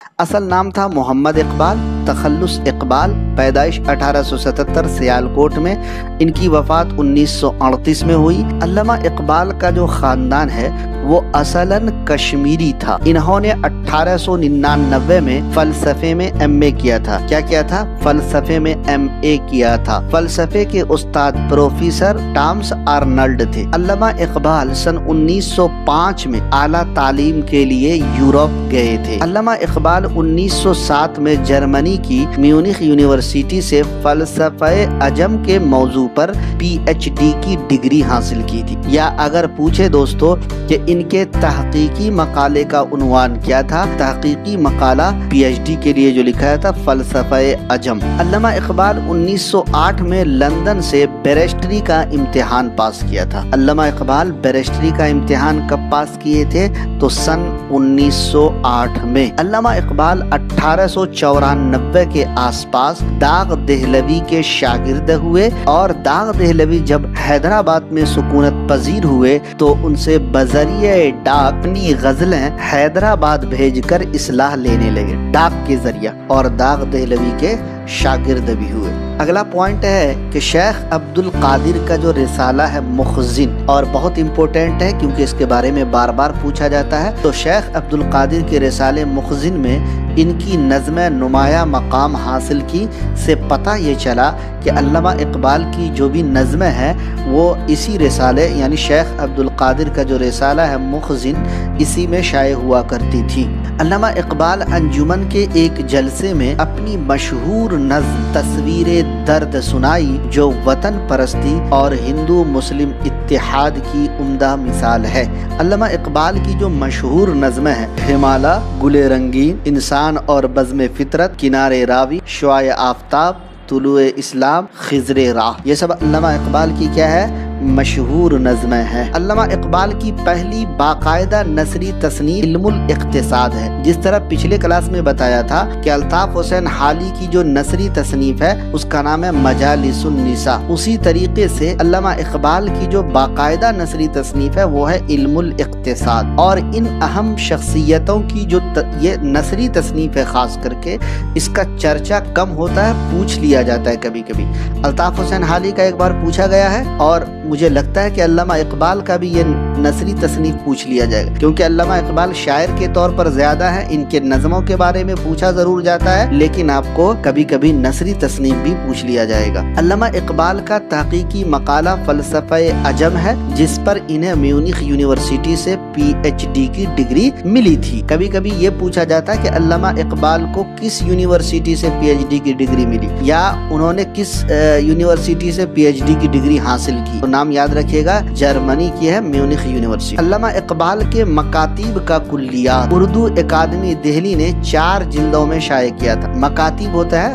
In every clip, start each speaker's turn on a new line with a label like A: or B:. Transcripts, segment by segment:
A: اصل نام تھا محمد اقبال، تخلص اقبال، پیدائش 1877 سیالکوٹ میں، ان کی وفات 1938 میں ہوئی۔ علامہ اقبال کا جو خاندان ہے وہ اصلاً کشمیری تھا۔ انہوں نے 1899 میں فلسفے میں MA کیا تھا۔ کیا تھا؟ فلسفے میں MA کیا تھا۔ فلسفے کے استاد پروفیسر ٹامس آرنلڈ تھے۔ علامہ اقبال سن 1905 میں اعلیٰ تعلیم کے لیے یورپ گئے تھے۔ علامہ اقبال 1907 میں جرمنی کی میونخ یونیورسٹی سے فلسفہ عجم کے موضوع پر PhD کی ڈگری حاصل کی تھی۔ یا اگر پوچھے دوستو کہ ان کے تحقیقی مقالے کا عنوان کیا تھا، تحقیقی مقالہ PhD کے لیے جو لکھا تھا فلسفہ عجم۔ علامہ اقبال 1908 میں لندن سے بیرسٹری کا امتحان پاس کیا تھا۔ علامہ اقبال بیرسٹری کا امتحان کب پاس کیے تھے؟ تو سن 1908 میں۔ علامہ اقبال 1894 کے آس پاس داغ دہلوی کے شاگرد ہوئے، اور داغ دہلوی جب حیدرآباد میں سکونت پذیر ہوئے تو ان سے بذریعہ ڈاک اپنی غزلیں حیدرآباد بھیج کر اصلاح لینے لگے، ڈاک کے ذریعہ، اور داغ دہلوی کے شاگرد بھی ہوئے۔ اگلا پوائنٹ ہے کہ شیخ عبد القادر کا جو رسالہ ہے مخزن، اور بہت امپورٹنٹ ہے کیونکہ اس کے بارے میں بار بار پوچھا جاتا ہے، تو شیخ عبد القادر کے رسالے مخزن میں ان کی نظم نمایاں مقام حاصل کی سے پتہ یہ چلا کہ علامہ اقبال کی جو بھی نظمیں ہیں وہ اسی رسالے یعنی شیخ عبد القادر کا جو رسالہ ہے مخزن اسی میں شائع ہوا کرتی تھی۔ علامہ اقبال انجمن کے ایک جلسے میں اپنی مشہور نظم تصویر درد سنائی، جو وطن پرستی اور ہندو مسلم اتحاد کی عمدہ مثال ہے۔ علامہ اقبال کی جو مشہور نظمیں ہیں، ہمالا، گل رنگین، انسان اور بزم فطرت، کنارے راوی، شعاع آفتاب، طلوع اسلام، خضر راہ، یہ سب علامہ اقبال کی کیا ہے؟ مشہور نظمیں ہیں۔ علامہ اقبال کی پہلی باقاعدہ نثری تصنیف علم الاقتصاد ہے۔ جس طرح پچھلے کلاس میں بتایا تھا کہ الطاف حسین حالی کی جو نثری تصنیف ہے اس کا نام ہے مجالس النساء، اسی طریقے سے علامہ اقبال کی جو باقاعدہ نثری تصنیف ہے وہ ہے علم الاقتصاد۔ اور ان اہم شخصیتوں کی جو یہ نثری تصنیف ہے خاص کر کے اس کا چرچا کم ہوتا ہے، پوچھ لیا جاتا ہے کبھی کبھی۔ الطاف حسین حالی کا ایک بار پوچھا گیا ہے، اور مجھے لگتا ہے کہ علامہ اقبال کا بھی یہ نثری تصنیف پوچھ لیا جائے گا، کیونکہ علامہ اقبال شاعر کے طور پر زیادہ ہے، ان کے نظموں کے بارے میں پوچھا ضرور جاتا ہے لیکن آپ کو کبھی کبھی نثری تصنیف بھی پوچھ لیا جائے گا۔ علامہ اقبال کا تحقیقی مقالہ فلسفہ عجم ہے، جس پر انہیں میونخ یونیورسٹی سے PhD کی ڈگری ملی تھی۔ کبھی کبھی یہ پوچھا جاتا ہے کہ علامہ اقبال کو کس یونیورسٹی سے PhD کی ڈگری ملی، یا انہوں نے کس یونیورسٹی سے PhD کی ڈگری حاصل کی، تو نام یاد رکھیے گا، جرمنی کی ہے میونخ یونیورسٹی۔ علامہ اقبال کے مکاتیب کا کلیات اردو اکادمی دہلی نے 4 جلدوں میں شائع کیا تھا۔ مکاتیب ہوتا ہے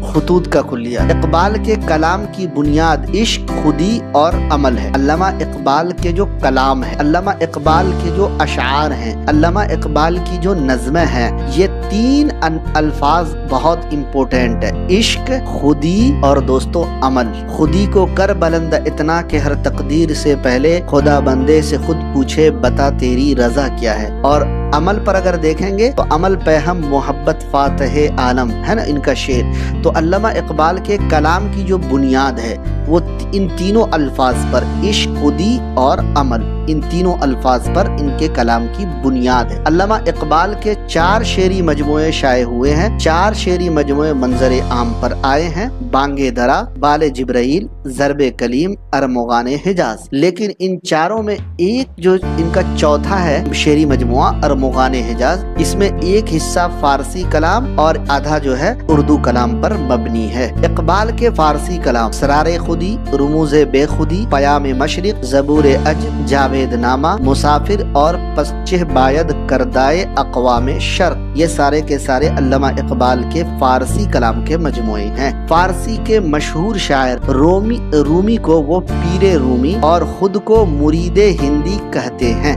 A: خطوط کا کلیات۔ اقبال کے کلام کی بنیاد عشق، خودی اور عمل ہے۔ علامہ اقبال کے جو کلام ہے، علامہ اقبال کے جو اشعار ہیں، علامہ اقبال کی جو نظمیں ہیں، یہ 3 الفاظ بہت امپورٹنٹ ہے، عشق، خودی اور دوستو عمل۔ خودی کو کر بلند اتنا کہ ہر تقدیر سے پہلے خدا بندے سے خود پوچھے بتا تیری رضا کیا ہے، اور عمل پر اگر دیکھیں گے تو عمل پہ ہم محبت فاتح عالم ہے نا ان کا شعر۔ تو علامہ اقبال کے کلام کی جو بنیاد ہے وہ ان تینوں الفاظ پر، عشق، خودی اور عمل، ان تینوں الفاظ پر ان کے کلام کی بنیاد ہے۔ علامہ اقبال کے 4 شعری مجموعے شائع ہوئے ہیں۔ 4 شعری مجموعے منظر عام پر آئے ہیں، بانگ درا، بال جبرائیل، ضرب کلیم، ارمغان حجاز۔ لیکن ان چاروں میں ایک جو ان کا چوتھا ہے شعری مجموعہ ارمغان حجاز، اس میں ایک حصہ فارسی کلام اور آدھا جو ہے اردو کلام پر مبنی ہے۔ اقبال کے فارسی کلام اسرار خودی، رموز بے خودی، پیام مشرق، زبور عجم، جاوید نامہ، مسافر اور پسچہ باید کردائے اقوام شرق، یہ سارے کے سارے علامہ اقبال کے فارسی کلام کے مجموعے ہیں۔ فارسی کے مشہور شاعر رومی کو وہ پیر رومی اور خود کو مرید ہندی کہتے ہیں۔